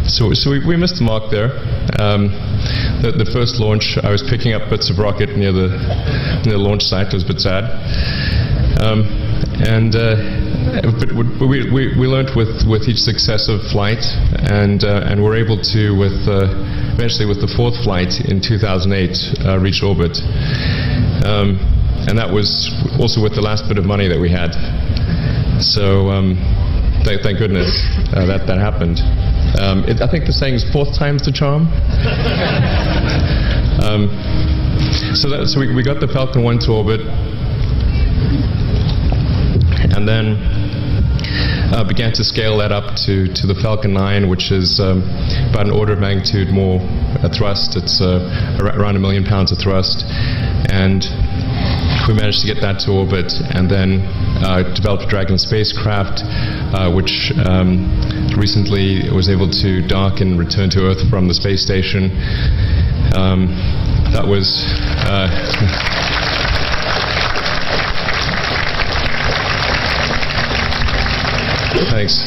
So we missed the mark there. The first launch, I was picking up bits of rocket near the launch site. It was a bit sad. But we learned with each successive flight, and we're able to, eventually with the fourth flight in 2008, reach orbit. And that was also with the last bit of money that we had. So thank goodness that happened. I think the saying is fourth time's the charm. So we got the Falcon 1 to orbit, and then began to scale that up to the Falcon 9, which is about an order of magnitude more thrust. It's around 1 million pounds of thrust, and we managed to get that to orbit, and then developed a Dragon spacecraft, which recently was able to dock and return to Earth from the space station. That was thanks.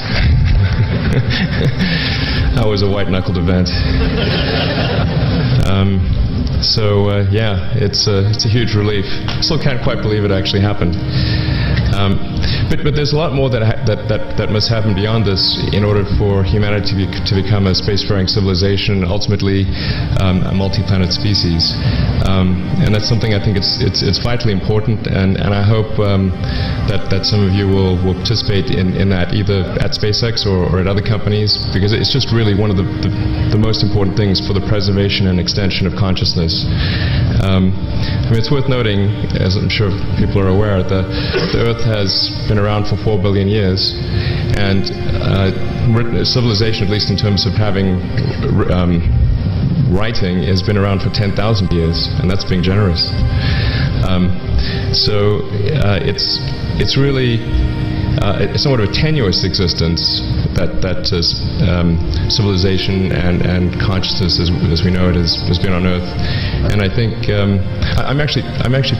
That was a white-knuckled event. Yeah, it's a huge relief. Still can't quite believe it actually happened. But there's a lot more that must happen beyond this in order for humanity to become a spacefaring civilization, ultimately a multi-planet species. And that's something I think it's vitally important, and I hope that some of you will participate in that, either at SpaceX or at other companies, because it's just really one of the most important things for the preservation and extension of consciousness. I mean, it's worth noting, as I'm sure people are aware, the Earth has been around for 4 billion years, and civilization, at least in terms of having writing, has been around for 10,000 years, and that's being generous. It's really it's somewhat of a tenuous existence that civilization and consciousness, as we know it, has been on Earth. And I think I'm actually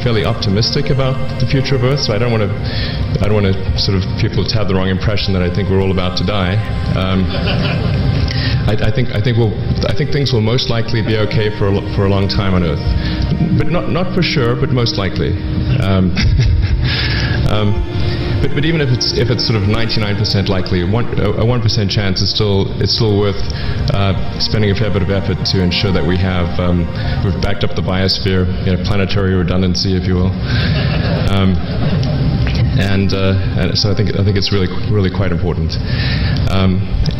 fairly optimistic about the future of Earth. So I don't want to sort of people to have the wrong impression that I think we're all about to die. I think things will most likely be okay for a long time on Earth, but not for sure, but most likely. But even if it's sort of 99% likely, a 1% chance is still worth spending a fair bit of effort to ensure that we've backed up the biosphere, planetary redundancy, if you will. And so I think it's really quite important.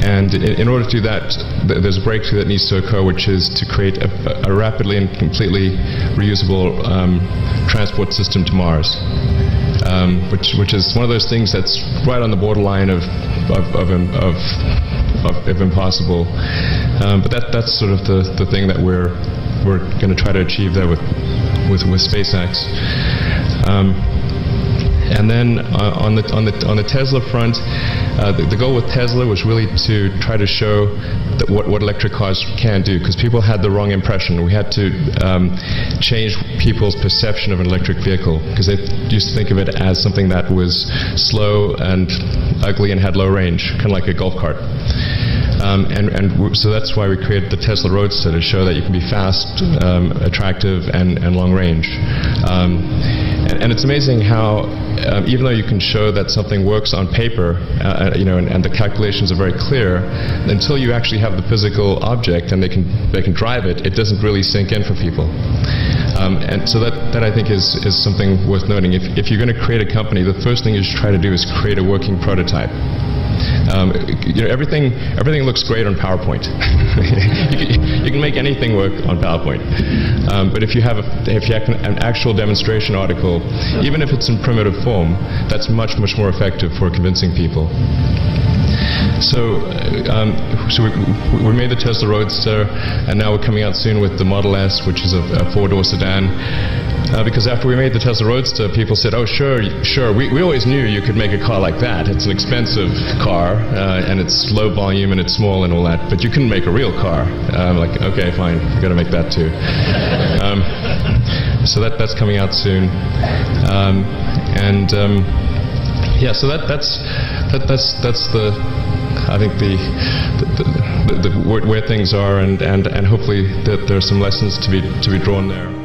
And in order to do that, there's a breakthrough that needs to occur, which is to create a rapidly and completely reusable transport system to Mars. Which is one of those things that's right on the borderline of impossible. But that's sort of the thing that we're going to try to achieve there with SpaceX. And then on the Tesla front, the goal with Tesla was really to try to show that what electric cars can do, because people had the wrong impression. We had to change people's perception of an electric vehicle, because they used to think of it as something that was slow and ugly and had low range, kind of like a golf cart. So that's why we created the Tesla Roadster, to show that you can be fast, attractive, and long range. And it's amazing how, even though you can show that something works on paper, and the calculations are very clear, until you actually have the physical object and they can drive it, it doesn't really sink in for people. And so that I think is something worth noting. If you're going to create a company, the first thing you should try to do is create a working prototype. Everything looks great on PowerPoint. you can make anything work on PowerPoint. But if you have an actual demonstration article, even if it's in primitive form, that's much more effective for convincing people. So we made the Tesla Roadster, and now we're coming out soon with the Model S, which is a four-door sedan. Because after we made the Tesla Roadster, people said, "Oh, sure. We always knew you could make a car like that. It's an expensive car, and it's low volume, and it's small and all that. But you couldn't make a real car." I'm like, "Okay, fine. We've got to make that too." So that's coming out soon, yeah. So that's the where things are, and hopefully that there are some lessons to be drawn there.